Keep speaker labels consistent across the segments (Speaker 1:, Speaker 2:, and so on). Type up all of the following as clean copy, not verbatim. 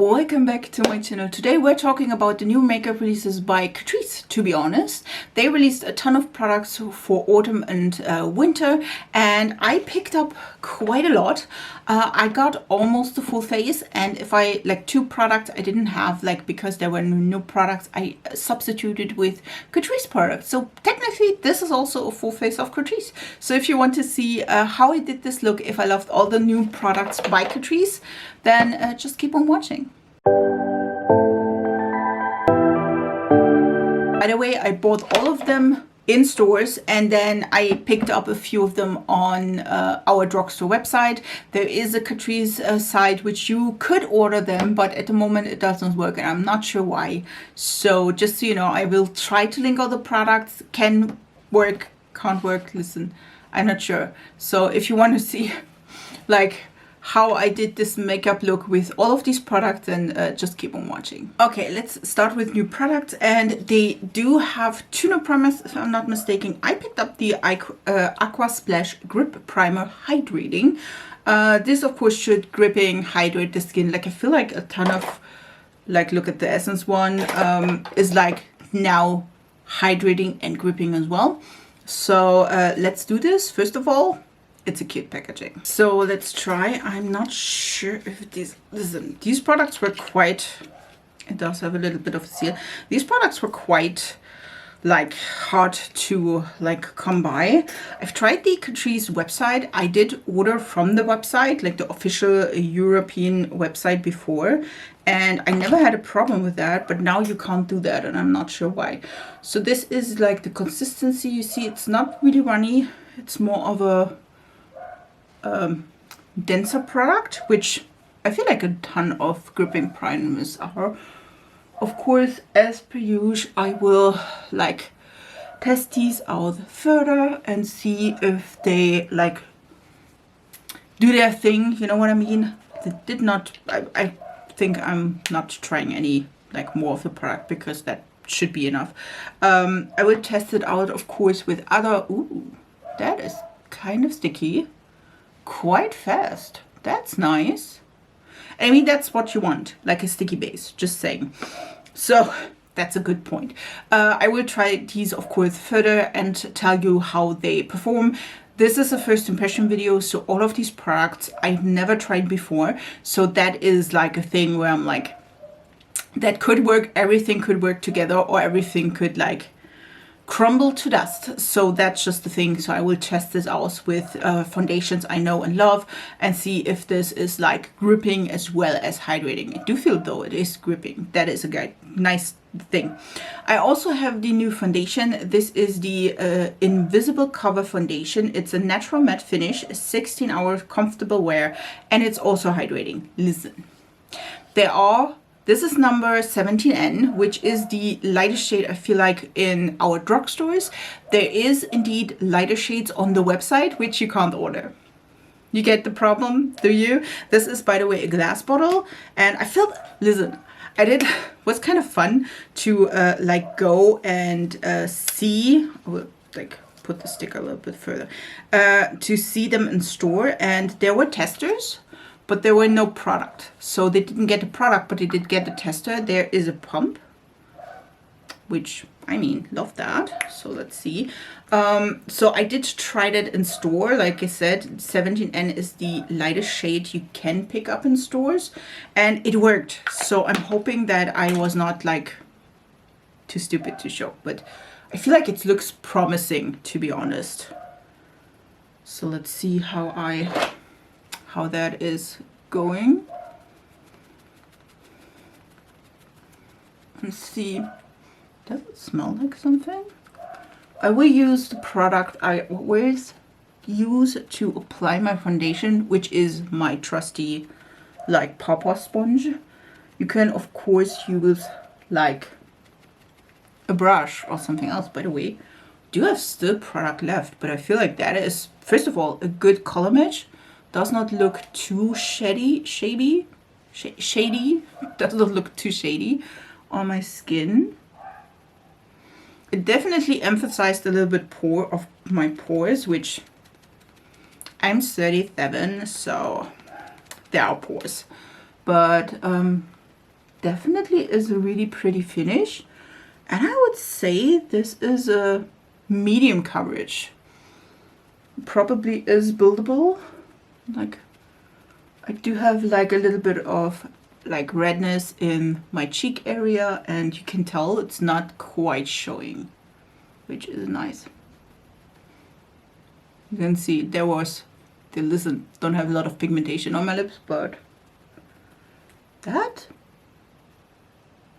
Speaker 1: Welcome back to my channel. Today we're talking about the new makeup releases by Catrice. To be honest, they released a ton of products for autumn and winter, and I picked up quite a lot. I got almost the full face, and if I like two products I didn't have, like because there were no products, I substituted with Catrice products. So technically this is also a full face of Catrice. So if you want to see how I did this look, if I loved all the new products by Catrice, then just keep on watching. By the way, I bought all of them in stores, and then I picked up a few of them on our drugstore website. There is a Catrice site which you could order them, but at the moment it doesn't work, and I'm not sure why. So just so you know, I will try to link all the products. Can work, can't work, listen, I'm not sure. So if you want to see like how I did this makeup look with all of these products, and just keep on watching. Okay, let's start with new products, and they do have two new primers if I'm not mistaken. I picked up the Aqua Splash Grip Primer Hydrating. This of course should gripping hydrate the skin. Like I feel like a ton of, like, look at the Essence one, is like now hydrating and gripping as well. So let's do this. First of all, it's a cute packaging. So let's try. I'm not sure if these products were quite, it does have a little bit of a seal. These products were quite like hard to like come by. I've tried the Catrice website. I did order from the website, like the official European website before, and I never had a problem with that, but now you can't do that, and I'm not sure why. So this is like the consistency. You see, it's not really runny. It's more of a denser product, which I feel like a ton of gripping primers are. Of course, as per usual, I will like test these out further and see if they like do their thing, you know what I mean? They did not, I think I'm not trying any like more of the product because that should be enough. I will test it out, of course, with other, ooh, that is kind of sticky. Quite fast. That's nice. I mean, that's what you want, like a sticky base, just saying. So that's a good point. I will try these, of course, further and tell you how they perform. This is a first impression video, so all of these products I've never tried before. So that is like a thing where I'm like, that could work, everything could work together, or everything could like crumble to dust. So that's just the thing. So I will test this out with foundations I know and love, and see if this is like gripping as well as hydrating. I do feel though it is gripping. That is a nice thing. I also have the new foundation. This is the Invisible Cover Foundation. It's a natural matte finish, 16-hour comfortable wear, and it's also hydrating. Listen, this is number 17N, which is the lightest shade I feel like in our drugstores. There is indeed lighter shades on the website, which you can't order. You get the problem, do you? This is, by the way, a glass bottle, and I felt, listen, was kind of fun to like go and see, I will like put the sticker a little bit further, to see them in store, and there were testers, but there were no product. So they didn't get the product, but they did get the tester. There is a pump, which, I mean, love that. So let's see. So I did try that in store. Like I said, 17N is the lightest shade you can pick up in stores, and it worked. So I'm hoping that I was not like too stupid to show, but I feel like it looks promising, to be honest. So let's see how that is going. Let's see. Does it smell like something? I will use the product I always use to apply my foundation, which is my trusty like Papa sponge. You can of course use like a brush or something else. By the way, do have still product left, but I feel like that is, first of all, a good color match. Does not look too shady. Does not look too shady on my skin. It definitely emphasized a little bit of my pores, which I'm 37, so there are pores. But definitely is a really pretty finish. And I would say this is a medium coverage. Probably is buildable. Like, I do have like a little bit of like redness in my cheek area, and you can tell it's not quite showing, which is nice. You can see there was, listen, don't have a lot of pigmentation on my lips, but that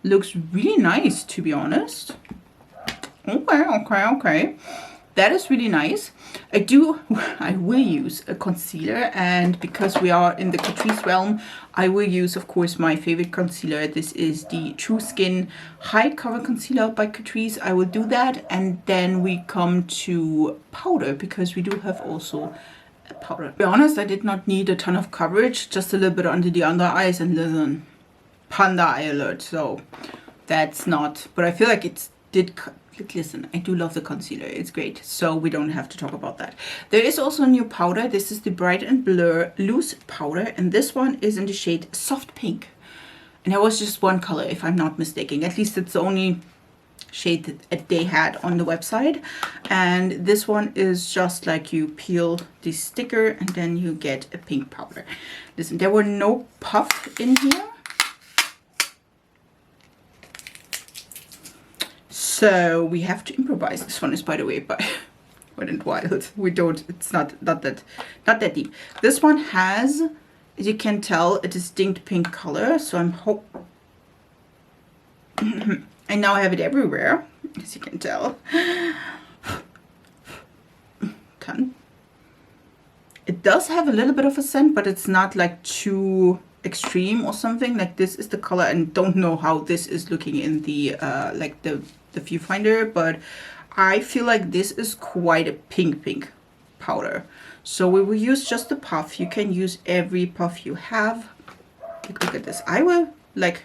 Speaker 1: looks really nice, to be honest. Okay. That is really nice. I will use a concealer, and because we are in the Catrice realm, I will use, of course, my favorite concealer. This is the True Skin High Cover Concealer by Catrice. I will do that, and then we come to powder, because we do have also a powder. To be honest, I did not need a ton of coverage, just a little bit under the under eyes, and listen, panda eye alert. So that's not, but I feel like it did. Listen, I do love the concealer, it's great, so we don't have to talk about that. There is also a new powder. This is the Bright and Blur Loose Powder, and this one is in the shade Soft Pink. And there was just one color, if I'm not mistaken. At least it's the only shade that they had on the website. And this one is just like you peel the sticker and then you get a pink powder. Listen, there were no puff in here. So we have to improvise. This one is, by the way, by Wet n Wild. We don't, it's not that deep. This one has, as you can tell, a distinct pink color. So I'm I now have it everywhere, as you can tell. It does have a little bit of a scent, but it's not like too extreme or something. Like, this is the color, and don't know how this is looking in the like the viewfinder, but I feel like this is quite a pink powder. So we will use just the puff. You can use every puff you have. Look at this. I will like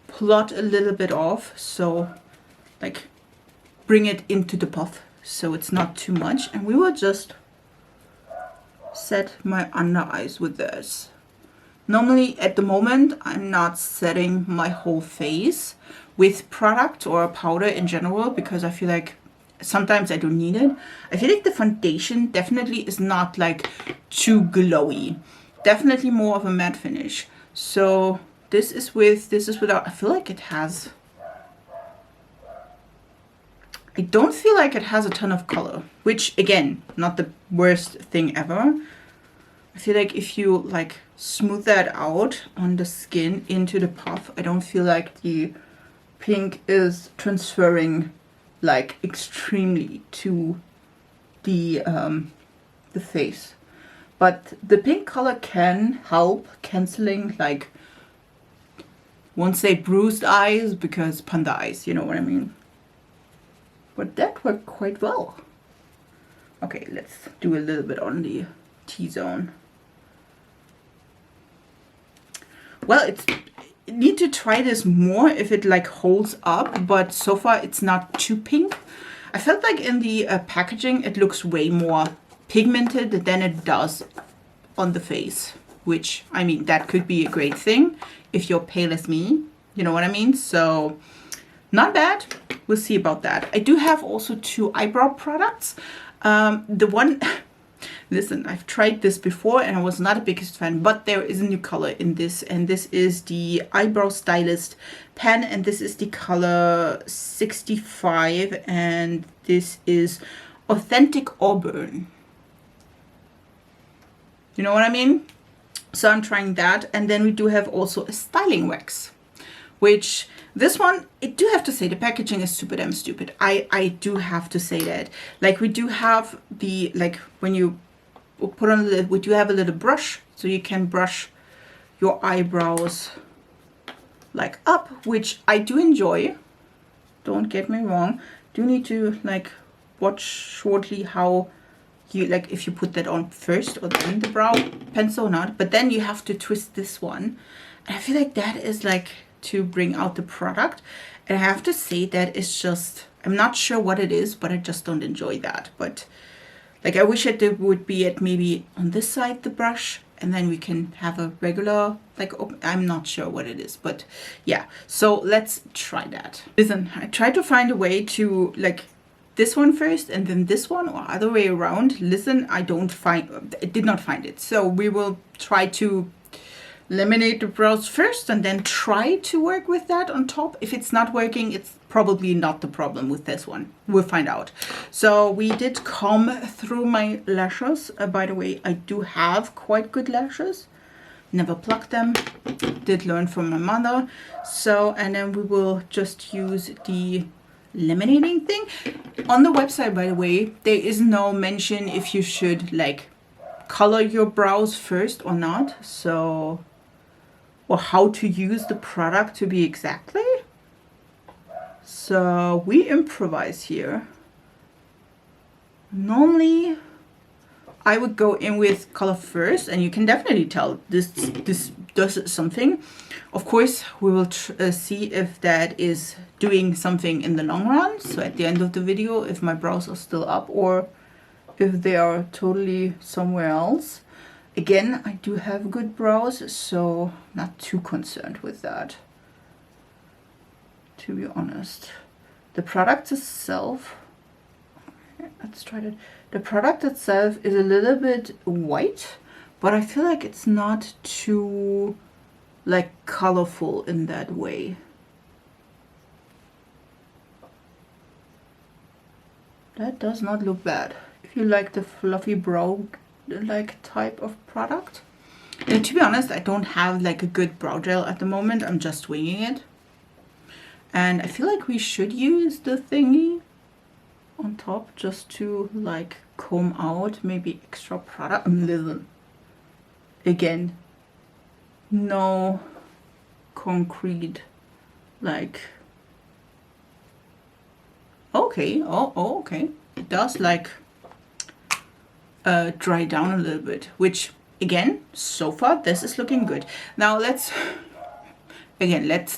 Speaker 1: plot a little bit off, so like bring it into the puff so it's not too much, and we will just set my under eyes with this. Normally at the moment I'm not setting my whole face with product or powder in general, because I feel like sometimes I don't need it. I feel like the foundation definitely is not like too glowy, definitely more of a matte finish. So this is without, I feel like it has, I don't feel like it has a ton of color, which again, not the worst thing ever. I feel like if you like smooth that out on the skin into the puff, I don't feel like the pink is transferring like extremely to the face. But the pink color can help canceling, like, won't say bruised eyes, because panda eyes, you know what I mean. But that worked quite well. Okay, let's do a little bit on the T-zone. Well, need to try this more if it like holds up, but so far it's not too pink. I felt like in the packaging it looks way more pigmented than it does on the face, which, I mean, that could be a great thing if you're pale as me, you know what I mean? So not bad. We'll see about that. I do have also 2 eyebrow products. The one listen, I've tried this before and I was not a biggest fan, but there is a new color in this, and this is the Eyebrow Stylist pen, and this is the color 65, and this is Authentic Auburn. You know what I mean? So I'm trying that, and then we do have also a styling wax, which this one, I do have to say, the packaging is super damn stupid. I do have to say that. Like, we do have the, like, when you put on the, we do have a little brush, so you can brush your eyebrows like up, which I do enjoy. Don't get me wrong. Do need to like watch shortly how you, like, if you put that on first or then the brow pencil or not, but then you have to twist this one. And I feel like that is like to bring out the product. And I have to say that it's just, I'm not sure what it is, but I just don't enjoy that. But like, I wish it would be at maybe on this side, the brush, and then we can have a regular, like, I'm not sure what it is, but yeah. So let's try that. Listen, I tried to find a way to like this one first and then this one, or other way around. Listen, I did not find it. So we will try to laminate the brows first and then try to work with that on top. If it's not working, it's probably not the problem with this one. We'll find out. So we did comb through my lashes. By the way, I do have quite good lashes. Never plucked them. Did learn from my mother. So, and then we will just use the laminating thing. On the website, by the way, there is no mention if you should like color your brows first or not. So, or how to use the product to be exactly. So we improvise here. Normally I would go in with color first, and you can definitely tell this does something. Of course, we will see if that is doing something in the long run. So at the end of the video, if my brows are still up or if they are totally somewhere else. Again, I do have good brows, so not too concerned with that, to be honest. The product itself, let's try that. The product itself is a little bit white, but I feel like it's not too like colorful in that way. That does not look bad. If you like the fluffy brow like type of product. And to be honest, I don't have like a good brow gel at the moment. I'm just winging it. And I feel like we should use the thingy on top just to like comb out maybe extra product. Listen, again, no concrete like, okay, oh okay, it does like dry down a little bit, which again, so far this is looking good. Now let's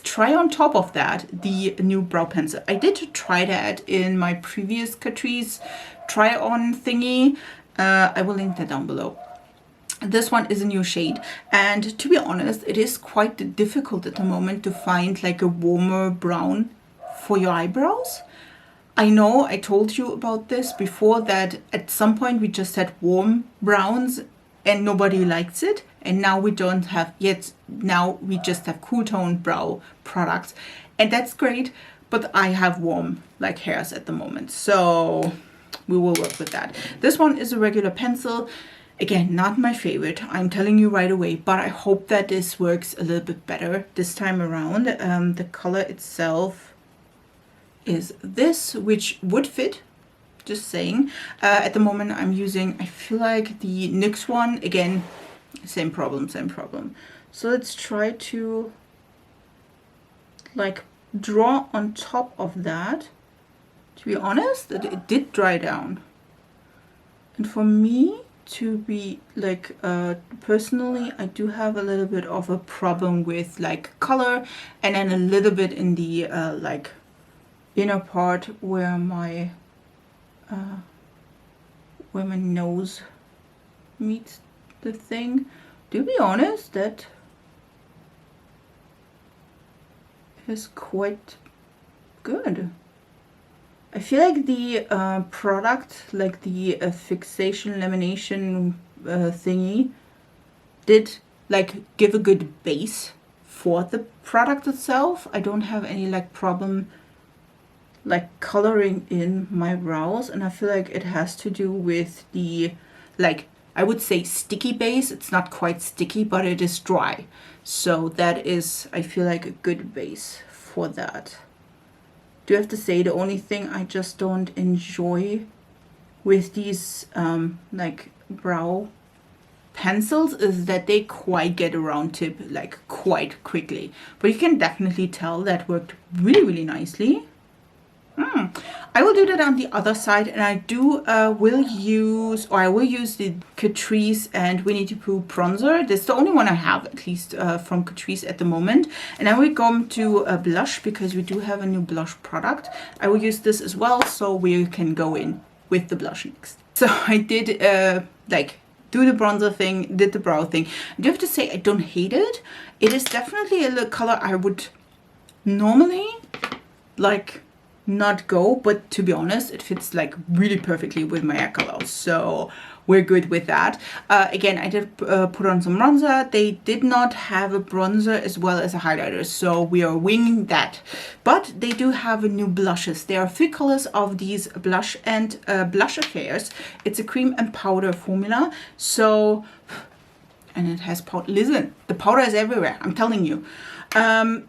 Speaker 1: try on top of that the new brow pencil. I did try that in my previous Catrice try on thingy. I will link that down below. This one is a new shade, and to be honest, it is quite difficult at the moment to find like a warmer brown for your eyebrows. I know I told you about this before, that at some point we just had warm browns and nobody likes it, and now we don't have yet. Now we just have cool tone brow products, and that's great, but I have warm like hairs at the moment, so we will work with that. This one is a regular pencil. Again, not my favorite, I'm telling you right away, but I hope that this works a little bit better this time around. The color itself is this, which would fit, just saying. At the moment I'm using, I feel like the NYX one. Again, same problem. So let's try to like draw on top of that. To be honest, it did dry down, and for me to be like personally, I do have a little bit of a problem with like color, and then a little bit in the like inner part where my nose meets the thing. To be honest, that is quite good. I feel like the product, like the fixation lamination thingy, did like give a good base for the product itself. I don't have any like problem like coloring in my brows, and I feel like it has to do with the like, I would say sticky base. It's not quite sticky, but it is dry, so that is, I feel like, a good base for that. Do have to say, the only thing I just don't enjoy with these like brow pencils is that they quite get a round tip like quite quickly, but you can definitely tell that worked really nicely. I will do that on the other side, and I will use the Catrice and Winnie the Pooh bronzer. That's the only one I have, at least from Catrice at the moment. And then we go to a blush, because we do have a new blush product. I will use this as well, so we can go in with the blush next. So I did like do the bronzer thing, did the brow thing. I do have to say I don't hate it. It is definitely a color I would normally like not go, but to be honest, it fits like really perfectly with my hair color, so we're good with that. Again, I did put on some bronzer. They did not have a bronzer as well as a highlighter, so we are winging that. But they do have new blushes. There are 3 colors of these blush and blush affairs. It's a cream and powder formula, so, and it has powder. Listen, the powder is everywhere, I'm telling you.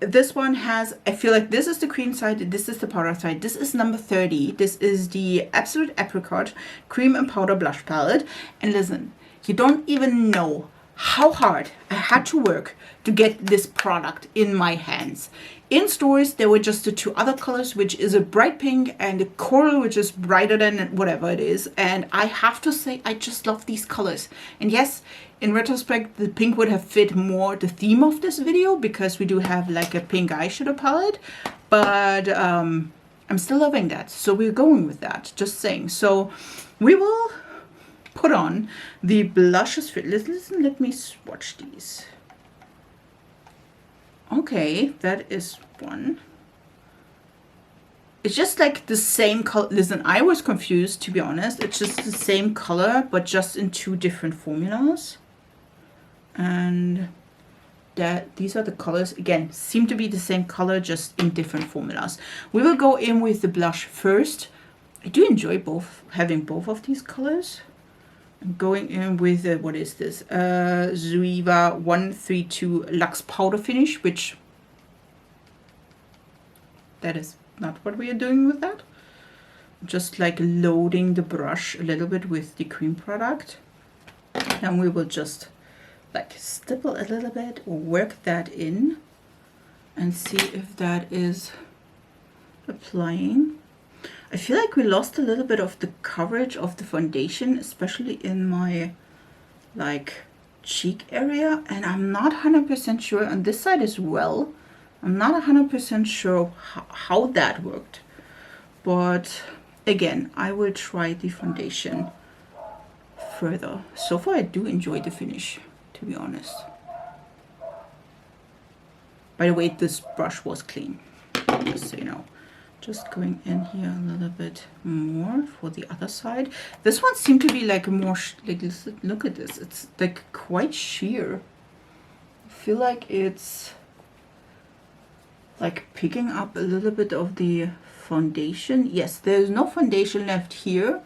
Speaker 1: This one has, I feel like this is the cream side, this is the powder side. This is number 30. This is the Absolute Apricot Cream and Powder Blush Palette. And listen, you don't even know how hard I had to work to get this product in my hands. In stores, there were just the 2 other colors, which is a bright pink and a coral, which is brighter than whatever it is. And I have to say, I just love these colors. And yes, in retrospect, the pink would have fit more the theme of this video, because we do have like a pink eyeshadow palette. But I'm still loving that. So we're going with that, just saying. So we will put on the blushes. Listen, let me swatch these. Okay, that is one. It's just like the same color. Listen, I was confused, to be honest. It's just the same color, but just in 2 different formulas. And that these are the colors. Again, seem to be the same color, just in different formulas. We will go in with the blush first. I do enjoy having both of these colors. I'm going in with what is this? Zeesea 132 Luxe Powder Finish, which that is not what we are doing with that. Just like loading the brush a little bit with the cream product. And we will just like stipple a little bit or work that in and see if that is applying. I feel like we lost a little bit of the coverage of the foundation, especially in my like cheek area, and I'm not 100% sure on this side as well. I'm not 100% sure how that worked, but again, I will try the foundation further. So far I do enjoy the finish, to be honest. By the way, this brush was clean, just so you know. Just going in here a little bit more for the other side. This one seemed to be like more, like, look at this. It's like quite sheer. I feel like it's like picking up a little bit of the foundation. Yes, there's no foundation left here.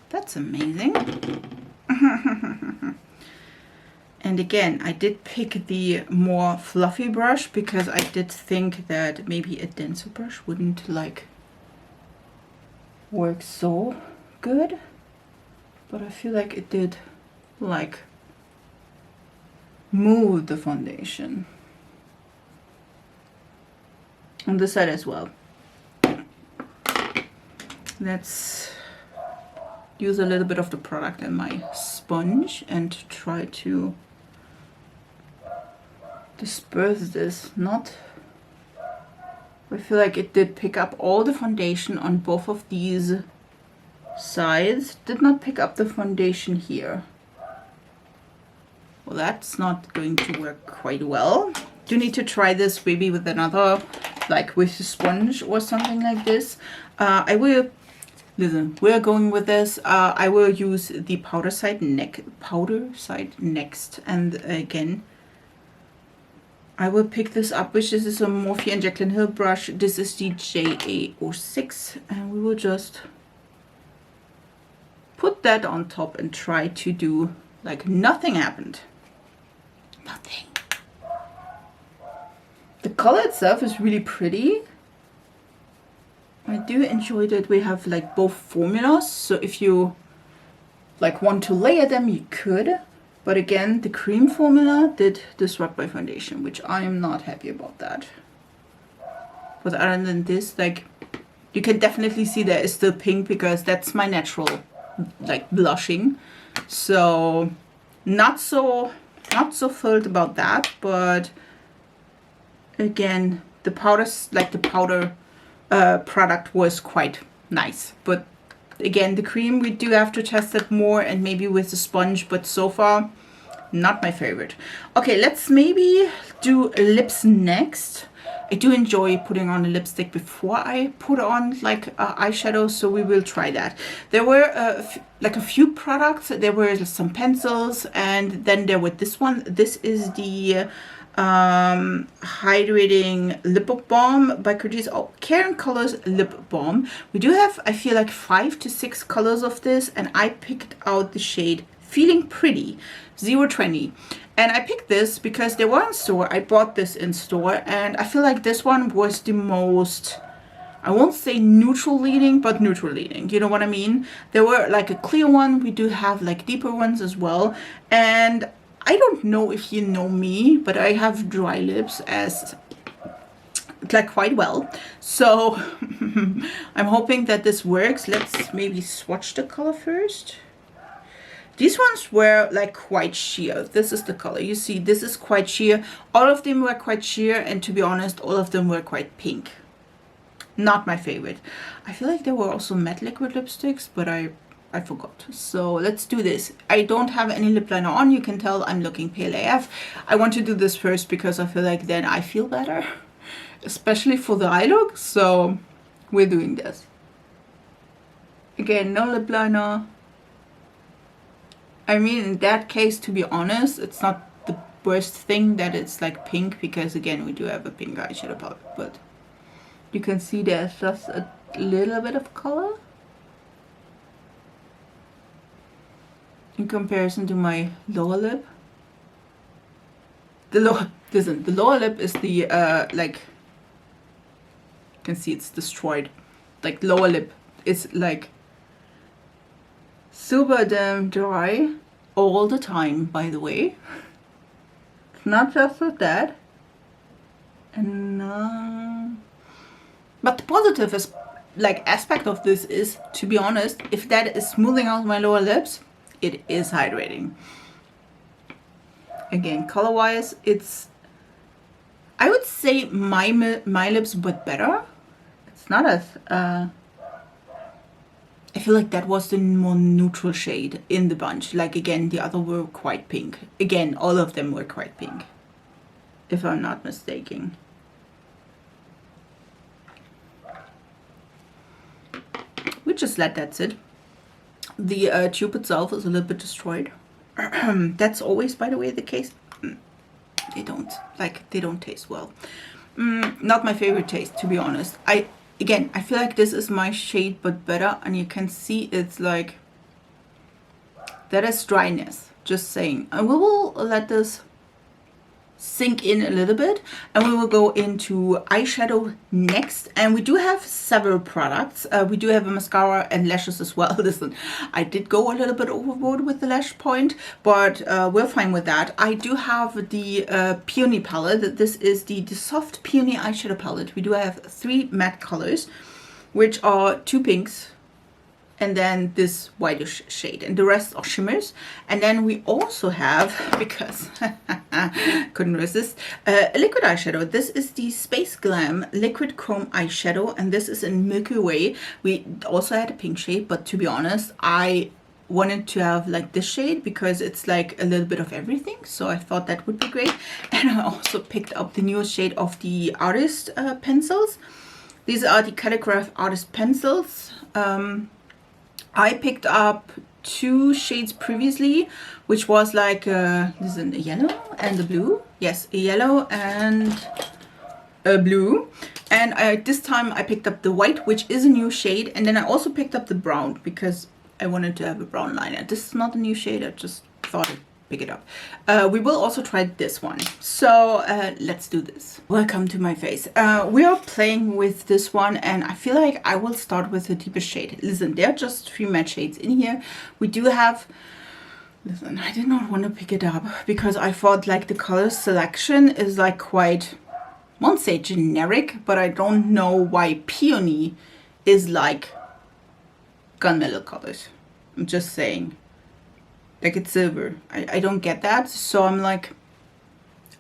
Speaker 1: That's amazing. And again, I did pick the more fluffy brush because I did think that maybe a denser brush wouldn't like work so good. But I feel like it did like move the foundation. On this side as well. Let's use a little bit of the product in my sponge and try to disperse this. Not, I feel like it did pick up all the foundation on both of these sides. Did not pick up the foundation here. Well, that's not going to work quite well. Do need to try this maybe with another, like with a sponge or something like this. I will, listen, we're going with this. I will use the powder side next, and again I will pick this up, which is a Morphe and Jaclyn Hill brush. This is the JA06, and we will just put that on top and try to do like nothing happened. Nothing. The color itself is really pretty. I do enjoy that we have like both formulas, so if you like want to layer them, you could. But again, the cream formula did disrupt my foundation, which I am not happy about that. But other than this, like, you can definitely see there is still pink because that's my natural like blushing. So not so thrilled about that, but again, the powders, like the powder product was quite nice, but Again, the cream, we do have to test it more and maybe with the sponge, but so far, not my favorite. Okay, let's maybe do lips next. I do enjoy putting on a lipstick before I put on like eyeshadow, so we will try that. There were like a few products. There were some pencils, and then there was this one. This is the hydrating lip balm by Catrice. Oh, Care & Colors lip balm. We do have, I feel like 5 to 6 colors of this, and I picked out the shade Feeling Pretty 020. And I picked this because they were in store. I bought this in store, and I feel like this one was the most, I won't say neutral leading, but neutral leading. You know what I mean? There were like a clear one. We do have like deeper ones as well. And I don't know if you know me, but I have dry lips as like quite well. So I'm hoping that this works. Let's maybe swatch the color first. These ones were like quite sheer. This is the color. You see, this is quite sheer. All of them were quite sheer, and to be honest, all of them were quite pink. Not my favorite. I feel like there were also matte liquid lipsticks, but I forgot. So let's do this. I don't have any lip liner on. You can tell I'm looking pale AF. I want to do this first because I feel like then I feel better, especially for the eye look. So we're doing this. Again, no lip liner. I mean, in that case, to be honest, it's not the worst thing that it's like pink, because again, we do have a pink eyeshadow palette, but you can see there's just a little bit of color in comparison to my lower lip. The lower lip is the like, you can see it's destroyed. Like lower lip is like super damn dry all the time, by the way. It's not just with that. And but the positive is like aspect of this is, to be honest, if that is smoothing out my lower lips, it is hydrating. Again, color wise, it's, I would say my lips but better. It's not as I feel like that was the more neutral shade in the bunch. Like again, the other were quite pink. Again, all of them were quite pink, if I'm not mistaken. We just let that sit. The tube itself is a little bit destroyed. That's always, by the way, the case. They don't taste well. Not my favorite taste, to be honest. Again, I feel like this is my shade but better, and you can see it's like, that is dryness, just saying. And we will let this sink in a little bit, and we will go into eyeshadow next. And we do have several products. We do have a mascara and lashes as well. Listen, I did go a little bit overboard with the lash point, but we're fine with that. I do have the Peony palette. This is the soft Peony eyeshadow palette. We do have 3 matte colors, which are 2 pinks, and then this whitish shade, and the rest are shimmers. And then we also have, because couldn't resist, a liquid eyeshadow. This is the Space Glam Liquid Chrome Eyeshadow, and this is in Milky Way. We also had a pink shade, but to be honest, I wanted to have like this shade because it's like a little bit of everything, so I thought that would be great. And I also picked up the newest shade of the Artist pencils. These are the Calligraph Artist pencils. I picked up 2 shades previously, which was like this is a yellow and a blue. Yes, a yellow and a blue. And this time I picked up the white, which is a new shade. And then I also picked up the brown because I wanted to have a brown liner. This is not a new shade. I just thought I'd pick it up. We will also try this one. So let's do this. Welcome to my face. We are playing with this one, and I feel like I will start with the deepest shade. Listen, there are just 3 matte shades in here. We do have, listen, I did not want to pick it up because I thought like the color selection is like quite, I won't say generic, but I don't know why Peony is like gunmetal colors. I'm just saying. Like it's silver. I don't get that. So I'm like,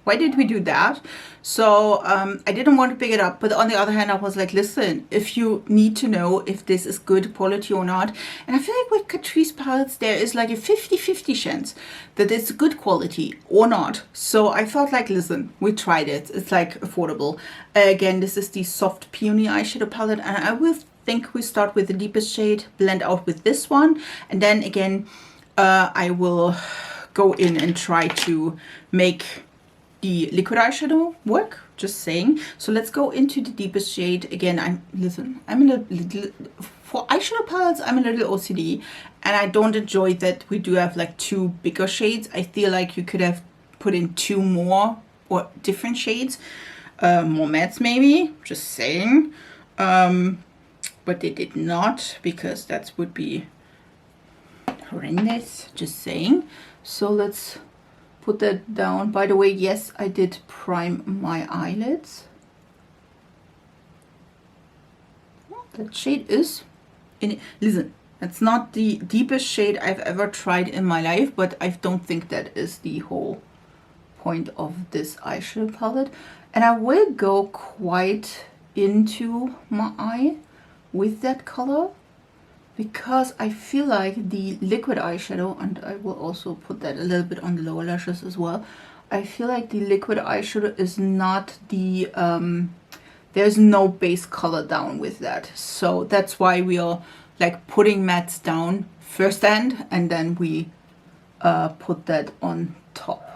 Speaker 1: Why did we do that? So I didn't want to pick it up, but on the other hand, I was like, listen, if you need to know if this is good quality or not, and I feel like with Catrice palettes, there is like a 50-50 chance that it's good quality or not. So I felt like, listen, we tried it. It's like affordable. Again, this is the Soft Peony eyeshadow palette, and I will think we start with the deepest shade, blend out with this one, and then again, I will go in and try to make the liquid eyeshadow work, just saying. So let's go into the deepest shade. Again, I'm a little for eyeshadow palettes, I'm a little OCD, and I don't enjoy that we do have like two bigger shades. I feel like you could have put in two more or different shades, more mattes maybe, just saying. But they did not, because that would be horrendous, just saying. So let's put that down. By the way, yes, I did prime my eyelids. That shade is in it. Listen, that's not the deepest shade I've ever tried in my life, but I don't think that is the whole point of this eyeshadow palette. And I will go quite into my eye with that color, because I feel like the liquid eyeshadow, and I will also put that a little bit on the lower lashes as well, I feel like the liquid eyeshadow is not the, there's no base color down with that. So that's why we are like putting mattes down first and then we put that on top.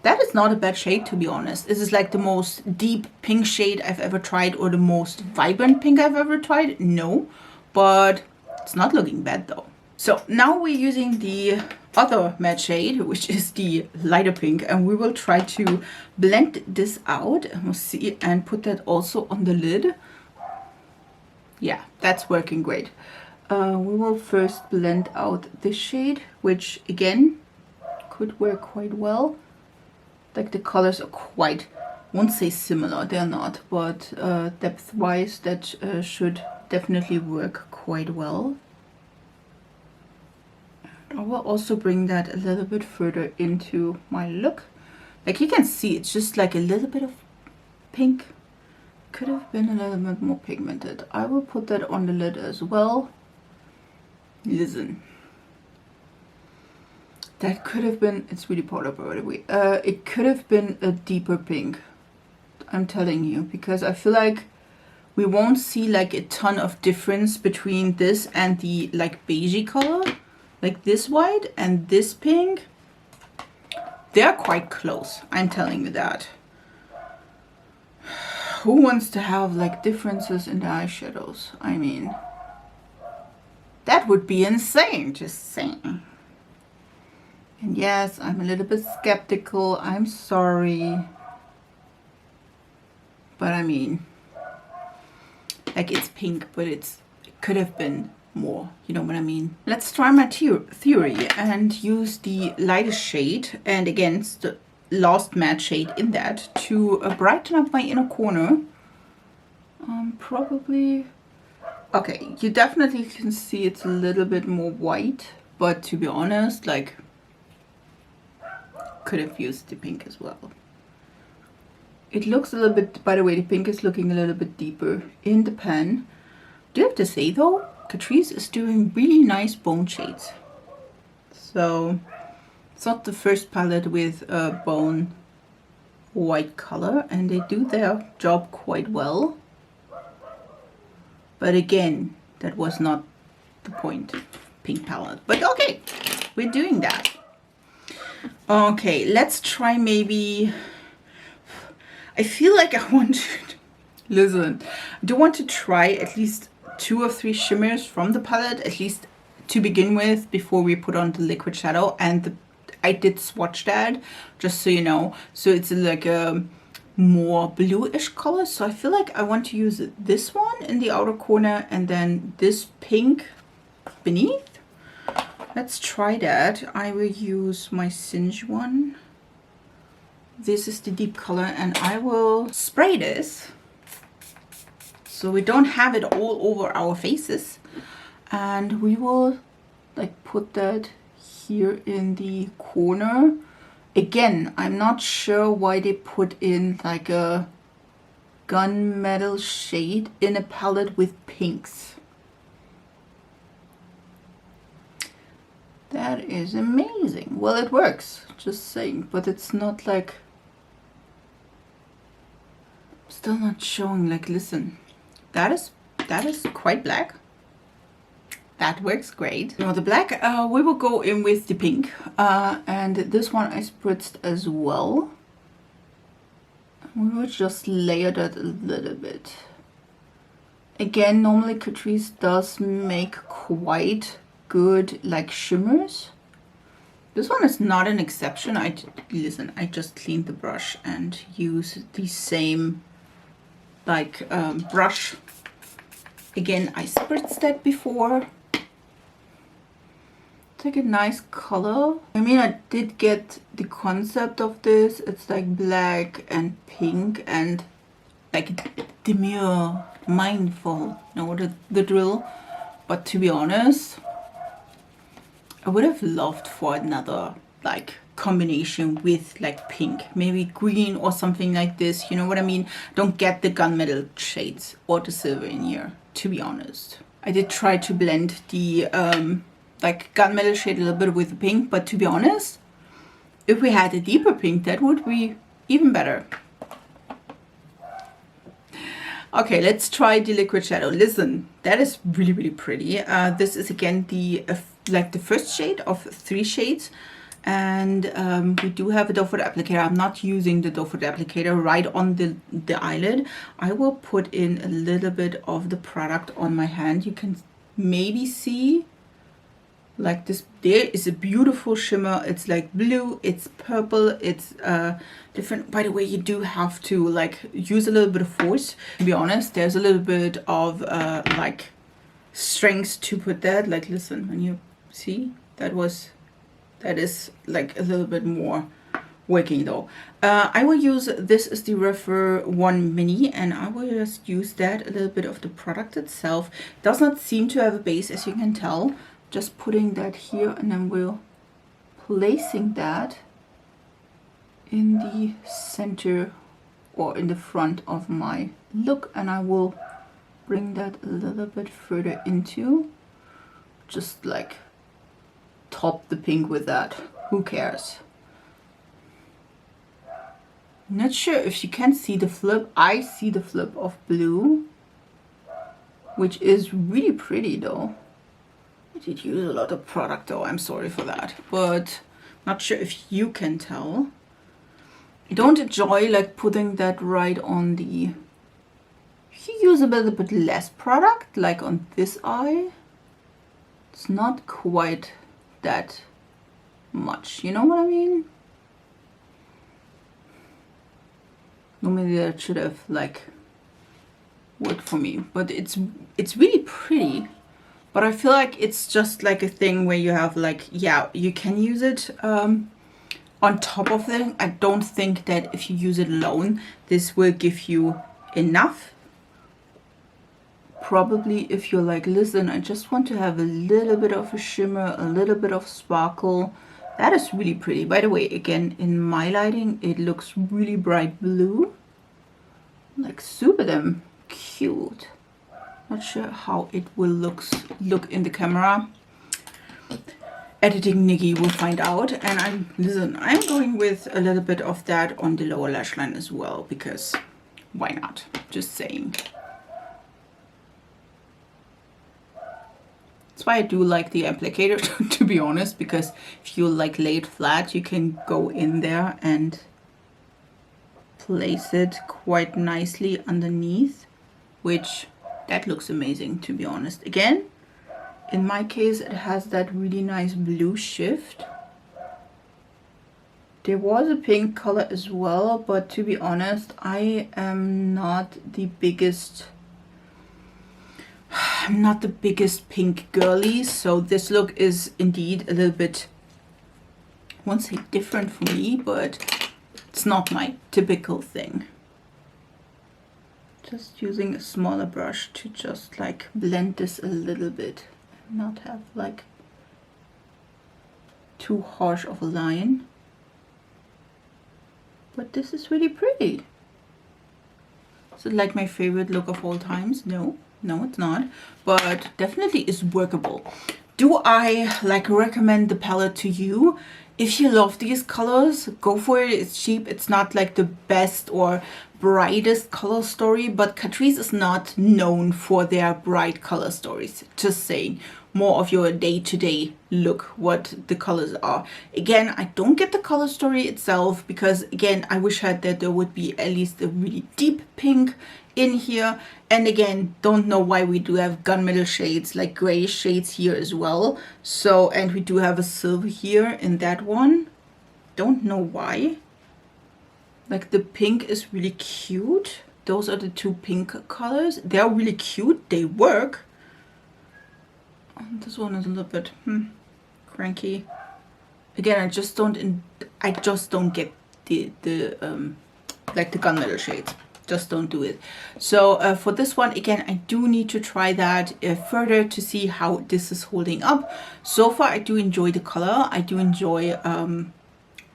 Speaker 1: That is not a bad shade, to be honest. This is like the most deep pink shade I've ever tried, or the most vibrant pink I've ever tried. No, but it's not looking bad though. So now we're using the other matte shade, which is the lighter pink, and we will try to blend this out, and we'll see, and put that also on the lid. Yeah, that's working great. We will first blend out this shade, which again could work quite well. Like the colors are quite, won't say similar, they're not, but depth wise that should definitely work quite well. I will also bring that a little bit further into my look. Like you can see, it's just like a little bit of pink. Could have been a little bit more pigmented. I will put that on the lid as well. Listen. That could have been, it's really powder by the way. It could have been a deeper pink. I'm telling you, because I feel like we won't see like a ton of difference between this and the like beigey color. Like this white and this pink, they're quite close. I'm telling you that. Who wants to have like differences in the eyeshadows? I mean, that would be insane, just saying. And yes, I'm a little bit skeptical. I'm sorry. But I mean, like it's pink, but it could have been more, you know what I mean? Let's try my theory and use the lightest shade, and again it's the last matte shade in that, to brighten up my inner corner. Probably, okay, you definitely can see it's a little bit more white, but to be honest, like, could have used the pink as well. It looks a little bit, by the way, the pink is looking a little bit deeper in the pan. Do you have to say though, Catrice is doing really nice bone shades. So it's not the first palette with a bone white color, and they do their job quite well. But again, that was not the point, pink palette. But okay, we're doing that. Okay, let's try maybe, I feel like I want to, listen, I do want to try at least 2 or 3 shimmers from the palette, at least to begin with, before we put on the liquid shadow. And I did swatch that, just so you know. So it's like a more bluish color. So I feel like I want to use this one in the outer corner and then this pink beneath. Let's try that. I will use my Singe one. This is the deep color, and I will spray this so we don't have it all over our faces, and we will like put that here in the corner, Again, I'm not sure why they put in like a gunmetal shade in a palette with pinks. That is amazing. Well, it works, just saying, but it's not like, still not showing. Like, listen, that is quite black. That works great. Now the black, we will go in with the pink, and this one I spritzed as well. We will just layer that a little bit. Again, normally Catrice does make quite good like shimmers. This one is not an exception. Listen, I just cleaned the brush and use the same like brush. Again, I spritzed that before. Like a nice color. I mean, I did get the concept of this. It's like black and pink and like demure, mindful, you know the drill. But to be honest, I would have loved for another like combination with like pink, maybe green or something like this, you know what I mean? Don't get the gunmetal shades or the silver in here, to be honest. I did try to blend the like gunmetal shade a little bit with the pink, but to be honest, if we had a deeper pink, that would be even better. Okay, let's try the liquid shadow. Listen, that is really, really pretty. This is again the like the first shade of 3 shades, and we do have a doe foot applicator. I'm not using the doe foot applicator right on the eyelid. I will put in a little bit of the product on my hand. You can maybe see like this. There is a beautiful shimmer. It's like blue, it's purple, it's different. By the way, you do have to like use a little bit of force. To be honest, there's a little bit of like strength to put that. Like, listen, when you see that is like a little bit more working though. I will use this as the Refer 1 Mini, and I will just use that, a little bit of the product itself. It does not seem to have a base, as you can tell. Just putting that here, and then we'll placing that in the center or in the front of my look, and I will bring that a little bit further into, just like top the pink with that. Who cares? Not sure if you can see the flip. I see the flip of blue, which is really pretty though. I did use a lot of product though, I'm sorry for that, but not sure if you can tell. I don't enjoy like putting that right on the, if you use a little bit less product, like on this eye, it's not quite that much, you know what I mean? Normally that should have like worked for me, but it's really pretty. But I feel like it's just like a thing where you have like, yeah, you can use it on top of it. I don't think that if you use it alone, this will give you enough. Probably if you're like, listen, I just want to have a little bit of a shimmer, a little bit of sparkle. That is really pretty. By the way, again, in my lighting, it looks really bright blue. Like super damn cute. Not sure how it will look in the camera. Editing Nikki will find out. And I'm going with a little bit of that on the lower lash line as well, because why not? Just saying. That's why I do like the applicator, to be honest, because if you like lay it flat, you can go in there and place it quite nicely underneath, which that looks amazing, to be honest. Again, in my case, it has that really nice blue shift. There was a pink color as well, but to be honest, I am not the biggest pink girly, so this look is indeed a little bit, I won't say different for me, but it's not my typical thing. Just using a smaller brush to just like blend this a little bit, not have like too harsh of a line. but this is really pretty. Is it like my favorite look of all times? No, no, it's not, but definitely is workable. Do I like recommend the palette to you? If you love these colors, go for it. It's cheap. It's not like the best or brightest color story, but Catrice is not known for their bright color stories. Just saying, more of your day-to-day look, what the colors are. Again, I don't get the color story itself because, again, I wish that there would be at least a really deep pink in here. And again, don't know why we do have gunmetal shades, like gray shades here as well. So, and we do have a silver here in that one. Don't know why. Like the pink is really cute. Those are the two pink colors. They're really cute. They work. This one is a little bit cranky. Again, I just don't get the like the gunmetal shades. Just don't do it. So for this one, again, I do need to try that further to see how this is holding up. So far, I do enjoy the color. I do enjoy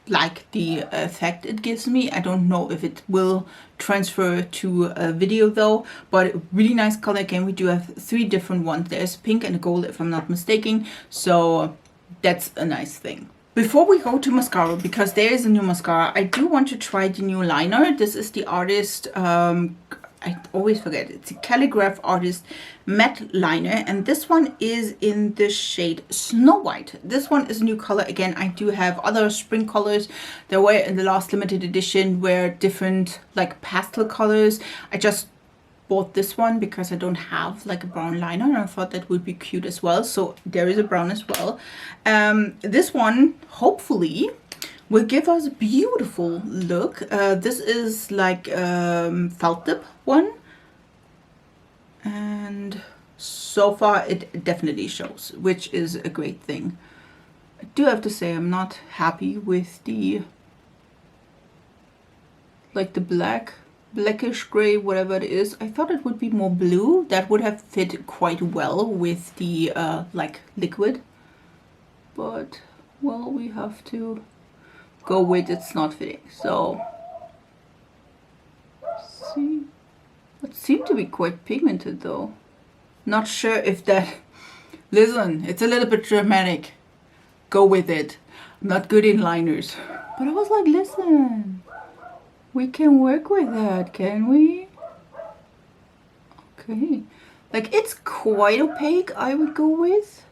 Speaker 1: like the effect it gives me. I don't know if it will transfer to a video though, but really nice color. Again, we do have 3 different ones. There's pink and gold, if I'm not mistaken. So that's a nice thing. Before we go to mascara, because there is a new mascara, I do want to try the new liner. This is the artist, I always forget, it's a Calligraph Artist Matte Liner, and this one is in the shade Snow White. This one is a new color. Again, I do have other spring colors that were in the last limited edition, were different like pastel colors. I just bought this one because I don't have like a brown liner, and I thought that would be cute as well. So there is a brown as well. This one hopefully will give us a beautiful look. This is like felt tip one, and so far it definitely shows, which is a great thing. I do have to say I'm not happy with the like the blackish gray, whatever it is. I thought it would be more blue. That would have fit quite well with the like liquid, but well, we have to go with it's not fitting. So see, it seemed to be quite pigmented though. Not sure if that, listen, it's a little bit dramatic, go with it. I'm not good in liners, but I was like, listen, we can work with that, can we? Okay, like it's quite opaque, I would go with.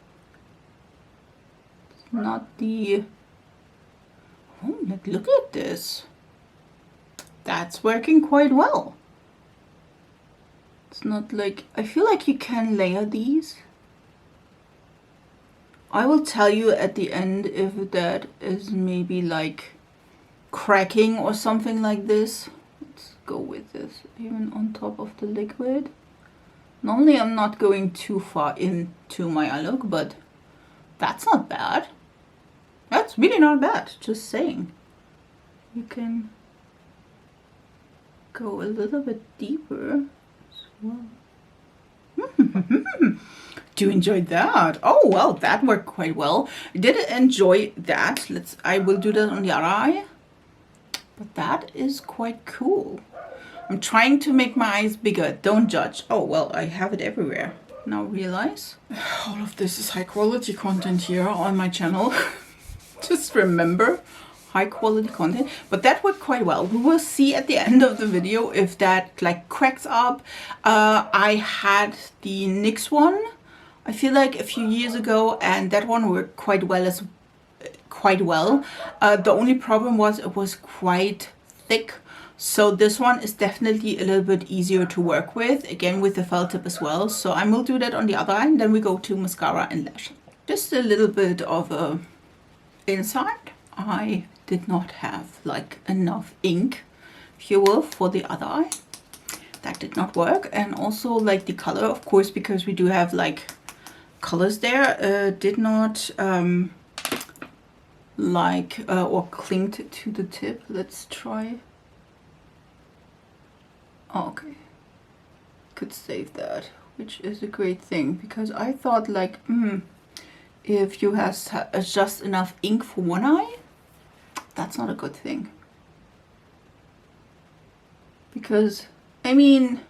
Speaker 1: It's not the, oh, like look at this. That's working quite well. It's not like, I feel like you can layer these. I will tell you at the end if that is maybe like cracking or something like this. Let's go with this even on top of the liquid. Normally I'm not going too far into my eye look, but that's not bad. That's really not bad, just saying. You can go a little bit deeper as well. Do you enjoy that? Oh well, that worked quite well. I did enjoy that. I will do that on the other eye. But that is quite cool. I'm trying to make my eyes bigger. Don't judge. Oh well, I have it everywhere. Now realize all of this is high quality content here on my channel. Just remember, high quality content. But that worked quite well. We will see at the end of the video if that like cracks up. I had the NYX one, I feel like a few years ago, and that one worked quite well. The only problem was it was quite thick. So this one is definitely a little bit easier to work with, again with the felt tip as well. So I will do that on the other eye, and then we go to mascara and lash. Just a little bit of a insight. I did not have like enough ink, if you will, for the other eye. That did not work. And also like the color, of course, because we do have like colors there, did not or clinged to the tip. Let's try. Oh, okay, could save that, which is a great thing, because I thought like if you have just enough ink for one eye, that's not a good thing. Because, I mean,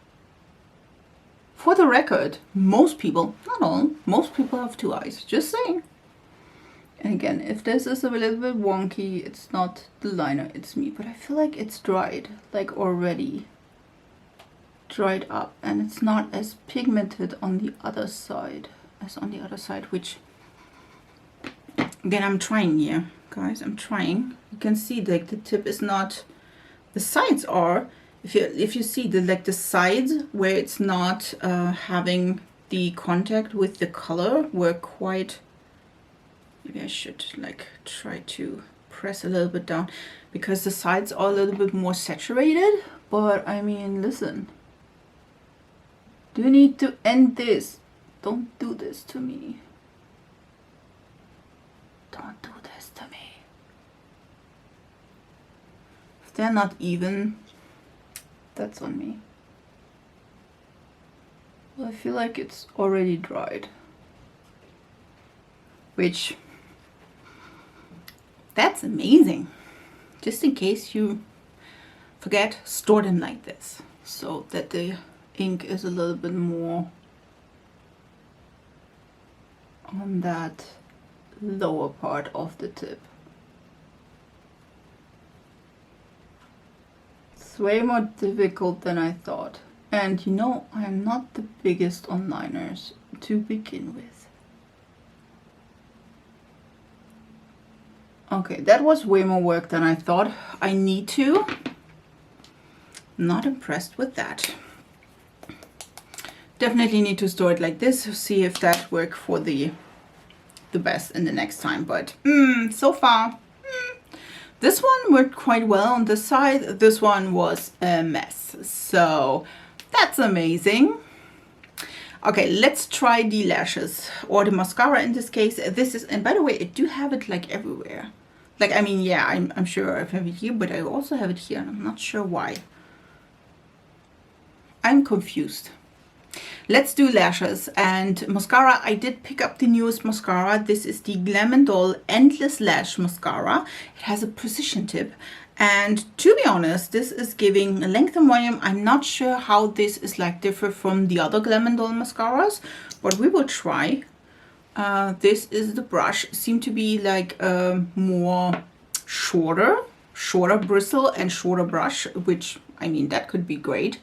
Speaker 1: for the record, most people, not all, most people have two eyes. Just saying. And again, if this is a little bit wonky, it's not the liner, it's me. But I feel like it's dried, like already dried up. And it's not as pigmented on the other side as on the other side, which, again, I'm trying here, guys. I'm trying. You can see like the tip is not, the sides are, if you see the like the sides where it's not having the contact with the color were quite, maybe I should like try to press a little bit down because the sides are a little bit more saturated. But I mean, listen, do you need to end this? Don't do this to me. Don't do this to me. If they're not even, that's on me. Well, I feel like it's already dried. Which, that's amazing. Just in case you forget, store them like this so that the ink is a little bit more on that lower part of the tip. It's way more difficult than I thought. And you know, I'm not the biggest on liners to begin with. Okay, that was way more work than I thought I need to. Not impressed with that. Definitely need to store it like this, see if that works for the best in the next time. But so far, this one worked quite well on this side. This one was a mess. So that's amazing. Okay, let's try the lashes or the mascara in this case. This is, and by the way, I do have it like everywhere. Like, I mean, yeah, I'm sure I have it here, but I also have it here and I'm not sure why. I'm confused. Let's do lashes and mascara. I did pick up the newest mascara. This is the Glam & Doll Endless Lash Mascara. It has a precision tip. And to be honest, this is giving a length and volume. I'm not sure how this is like different from the other Glam & Doll mascaras, but we will try. This is the brush. Seem to be like more shorter bristle and shorter brush, which, I mean, that could be great.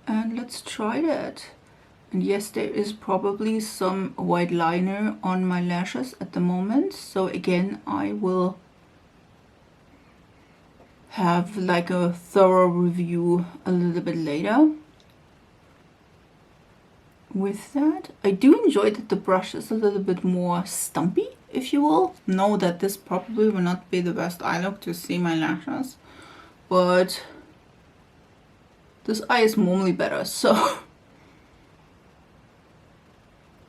Speaker 1: And let's try that. And yes, there is probably some white liner on my lashes at the moment. So again, I will have like a thorough review a little bit later. With that, I do enjoy that the brush is a little bit more stumpy, if you will. Know that this probably will not be the best eye look to see my lashes, but this eye is normally better, so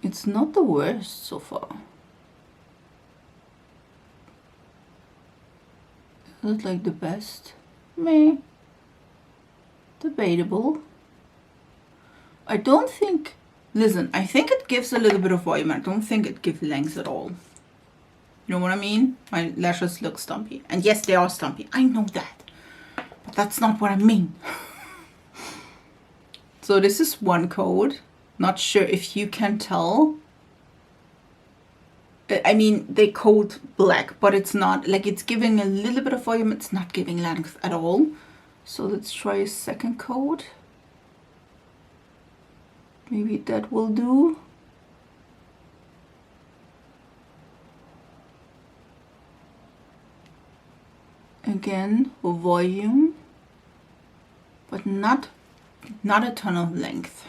Speaker 1: it's not the worst so far. Is it like the best? Meh. Debatable. I don't think, listen, I think it gives a little bit of volume. I don't think it gives length at all. You know what I mean? My lashes look stumpy. And yes, they are stumpy. I know that. But that's not what I mean. So this is one coat. Not sure if you can tell. I mean, they coat black, but it's not, like, it's giving a little bit of volume. It's not giving length at all. So let's try a second coat. Maybe that will do. Again, volume, but not a ton of length.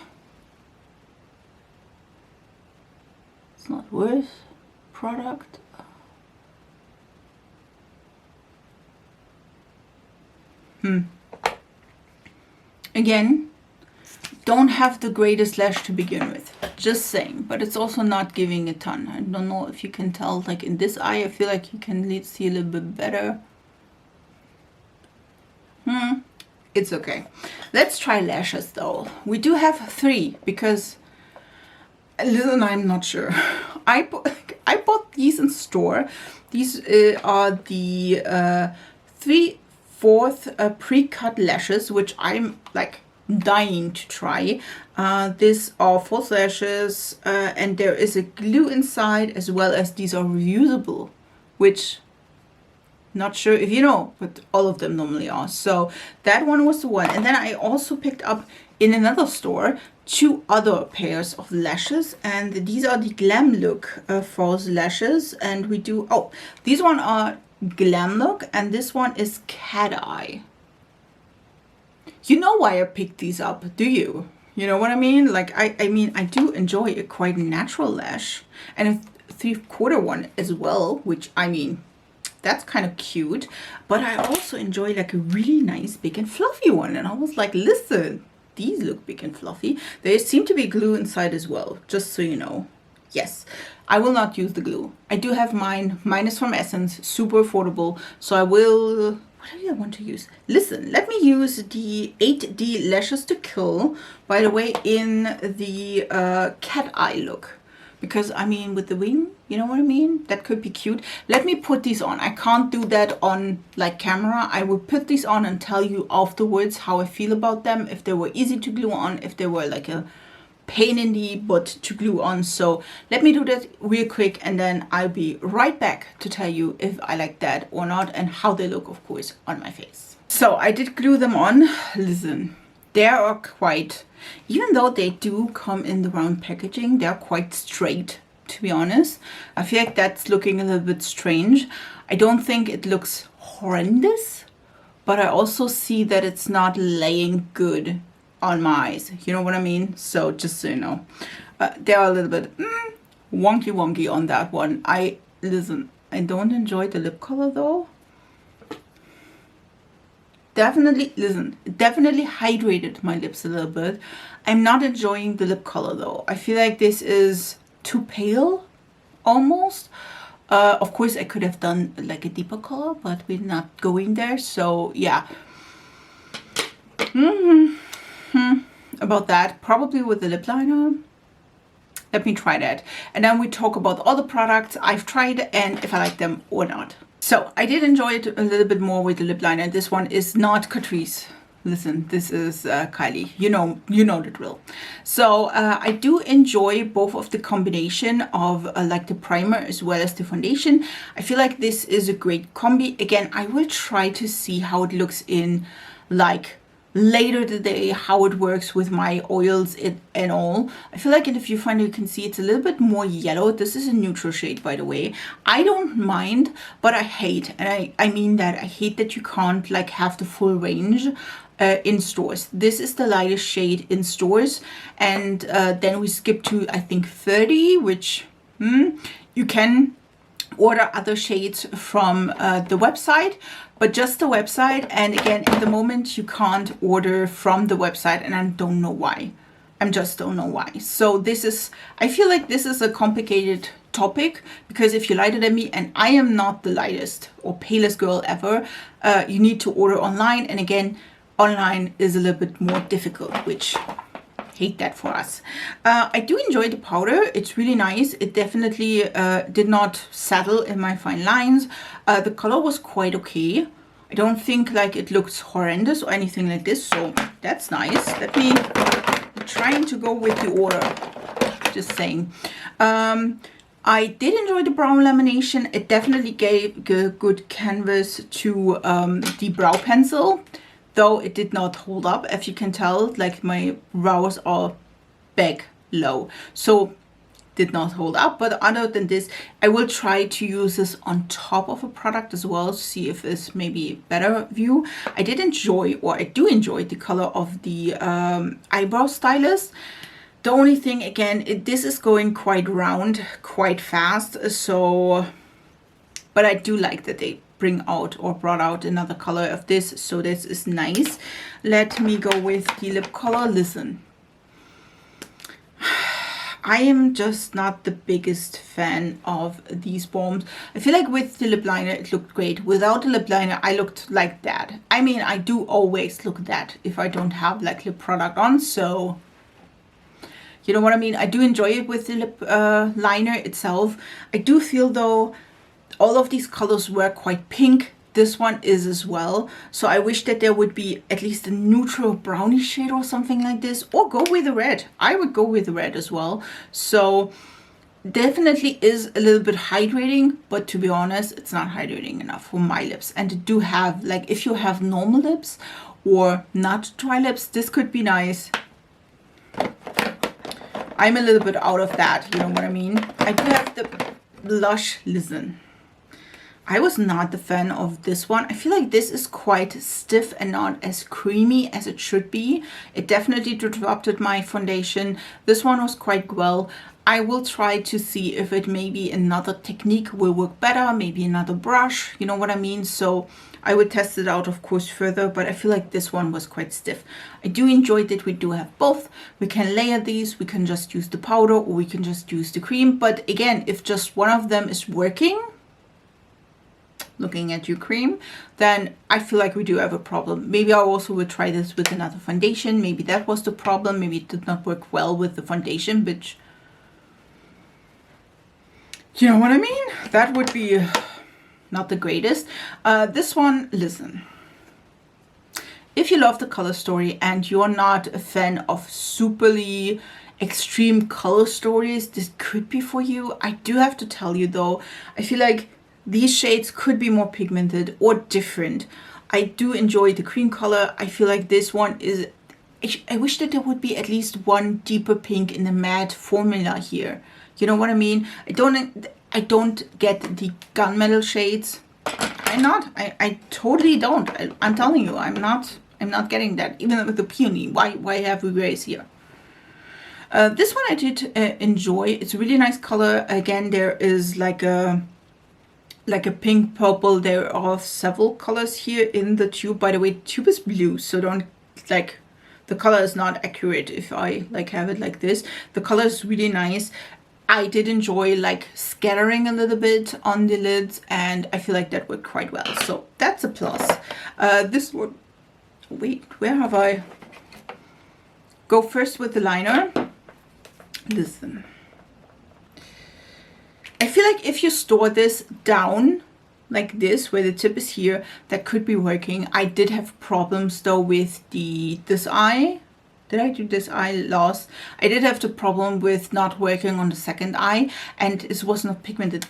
Speaker 1: It's not worth product. Again, don't have the greatest lash to begin with, just saying, but it's also not giving a ton. I don't know if you can tell, like in this eye, I feel like you can see a little bit better. It's okay. Let's try lashes though. We do have 3 because, listen, I'm not sure. I bought these in store. These are the 3 4th pre-cut lashes, which I'm like dying to try. These are false lashes, and there is a glue inside, as well as these are reusable, which not sure if you know, but all of them normally are. So that one was the one. And then I also picked up in another store 2 other pairs of lashes, and these are the Glam Look false lashes. And we do, oh, these one are Glam Look, and this one is Cat Eye. You know why I picked these up, do you? You know what I mean? Like, I mean, I do enjoy a quite natural lash, and a 3/4 one as well, which, I mean, that's kind of cute. But I also enjoy like a really nice big and fluffy one, and I was like, listen, these look big and fluffy. There seem to be glue inside as well, just so you know. Yes, I will not use the glue. I do have mine. Mine is from Essence, super affordable. So I will, what do I want to use? Listen, let me use the 8D Lashes to Kill, by the way, in the cat eye look. Because, I mean, with the wing, you know what I mean? That could be cute. Let me put these on. I can't do that on, like, camera. I will put these on and tell you afterwards how I feel about them. If they were easy to glue on, if they were, like, a pain in the butt to glue on. So let me do that real quick, and then I'll be right back to tell you if I like that or not, and how they look, of course, on my face. So I did glue them on. Listen, they are quite, even though they do come in the round packaging, they're quite straight, to be honest. I feel like that's looking a little bit strange. I don't think it looks horrendous, but I also see that it's not laying good on my eyes. You know what I mean? So just so you know, they're a little bit wonky on that one. Listen, I don't enjoy the lip color though. Definitely, listen, definitely hydrated my lips a little bit. I'm not enjoying the lip color though. I feel like this is too pale, almost. Of course, I could have done like a deeper color, but we're not going there. So yeah. About that, probably with the lip liner. Let me try that. And then we talk about all the products I've tried and if I like them or not. So I did enjoy it a little bit more with the lip liner. This one is not Catrice. Listen, this is Kylie. You know the drill. So I do enjoy both of the combination of like the primer as well as the foundation. I feel like this is a great combi. Again, I will try to see how it looks in like later today, how it works with my oils and all. I feel like in the viewfinder you can see it's a little bit more yellow. This is a neutral shade, by the way. I don't mind, but I hate, and I mean that, I hate that you can't like have the full range in stores. This is the lightest shade in stores, and then we skip to, I think, 30, which you can order other shades from the website, but just the website. And again, at the moment you can't order from the website, and I don't know why. I just don't know why. So this is, I feel like this is a complicated topic, because if you're lighter than me, and I am not the lightest or palest girl ever, you need to order online, and again, online is a little bit more difficult, which hate that for us. I do enjoy the powder. It's really nice. It definitely did not settle in my fine lines. The color was quite okay. I don't think like it looks horrendous or anything like this, so that's nice. Let me, I'm trying to go with the order, just saying. I did enjoy the brow lamination. It definitely gave a good canvas to the brow pencil, though it did not hold up. As you can tell, like my brows are back low, so did not hold up. But other than this, I will try to use this on top of a product as well to see if it's maybe a better view. I did enjoy, or I do enjoy, the color of the eyebrow stylus. The only thing, again, this is going quite round quite fast, so, but I do like that they bring out or brought out another color of this, so this is nice. Let me go with the lip color. Listen, I am just not the biggest fan of these balms. I feel like with the lip liner it looked great. Without the lip liner I looked like that. I mean, I do always look that if I don't have like lip product on, so you know what I mean. I do enjoy it with the lip liner itself. I do feel though all of these colors were quite pink. this one is as well. So I wish that there would be at least a neutral brownie shade or something like this, or go with the red. I would go with the red as well. So definitely is a little bit hydrating, but to be honest, it's not hydrating enough for my lips. And to do have, like, if you have normal lips or not dry lips, this could be nice. I'm a little bit out of that, you know what I mean? I do have the blush. Listen, I was not the fan of this one. I feel like this is quite stiff and not as creamy as it should be. It definitely disrupted my foundation. This one was quite well. I will try to see if it maybe another technique will work better, maybe another brush, you know what I mean? So I would test it out, of course, further, but I feel like this one was quite stiff. I do enjoy that we do have both. We can layer these, we can just use the powder, or we can just use the cream. But again, if just one of them is working, looking at your cream, then I feel like we do have a problem. Maybe I also would try this with another foundation. Maybe that was the problem. Maybe it did not work well with the foundation, which, you know what I mean? That would be not the greatest. This one, listen. If you love the color story and you're not a fan of superly extreme color stories, this could be for you. I do have to tell you though, I feel like these shades could be more pigmented or different. I do enjoy the cream color. I feel like this one is, I wish that there would be at least one deeper pink in the matte formula here. You know what I mean? I don't get the gunmetal shades. I totally don't. I'm telling you, I'm not getting that. Even with the peony, why have we rays here? This one I did enjoy. It's a really nice color. Again, there is like a pink purple. There are several colors here in the tube. By the way, the tube is blue, so don't like, the color is not accurate if I like have it like this. The color is really nice. I did enjoy like scattering a little bit on the lids, and I feel like that worked quite well. So that's a plus. This one, wait, where have I? Go first with the liner. Listen. I feel like if you store this down like this, where the tip is here, that could be working. I did have problems though with this eye. Did I do this eye last? I did have the problem with not working on the second eye, and it was not pigmented.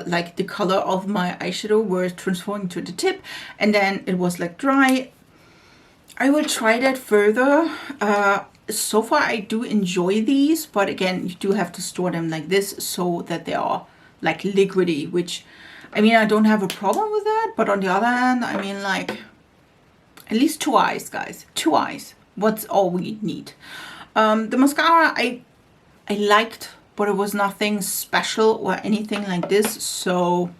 Speaker 1: Like the color of my eyeshadow was transforming to the tip, and then it was like dry. I will try that further. So far I do enjoy these, but again, you do have to store them like this so that they are like liquidy, which, I mean, I don't have a problem with that, but on the other hand, I mean, like, at least 2 eyes, guys, 2 eyes. What's all we need? The mascara I liked, but it was nothing special or anything like this, so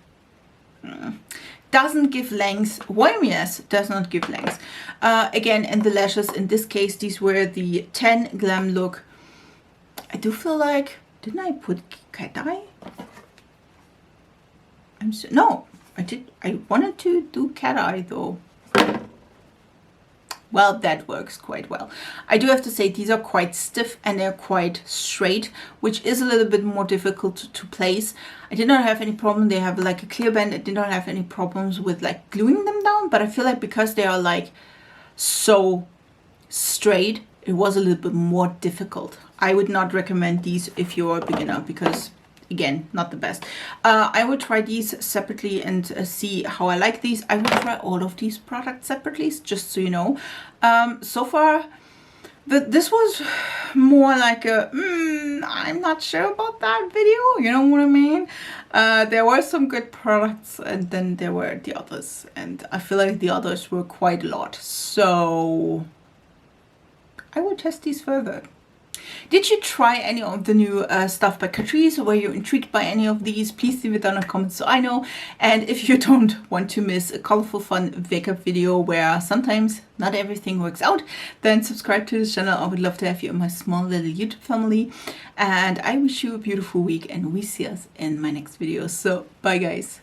Speaker 1: doesn't give length. Yes, does not give length. Again, and the lashes, in this case, these were the 10 Glam Look. I do feel like, didn't I put cat eye? No, I did. I wanted to do cat eye though. Well, that works quite well. I do have to say these are quite stiff and they're quite straight, which is a little bit more difficult to place. I did not have any problem. They have like a clear band. I did not have any problems with like gluing them down, but I feel like because they are like so straight, it was a little bit more difficult. I would not recommend these if you're a beginner because, again, not the best. I will try these separately and see how I like these. I will try all of these products separately, just so you know. So far, this was more like a, I'm not sure about that video, you know what I mean? There were some good products, and then there were the others, and I feel like the others were quite a lot. So I will test these further. Did you try any of the new stuff by Catrice? Were you intrigued by any of these? Please leave it down in the comments so I know. And if you don't want to miss a colorful, fun wake-up video where sometimes not everything works out, then subscribe to this channel. I would love to have you in my small little YouTube family. And I wish you a beautiful week, and we see us in my next video. So, bye guys.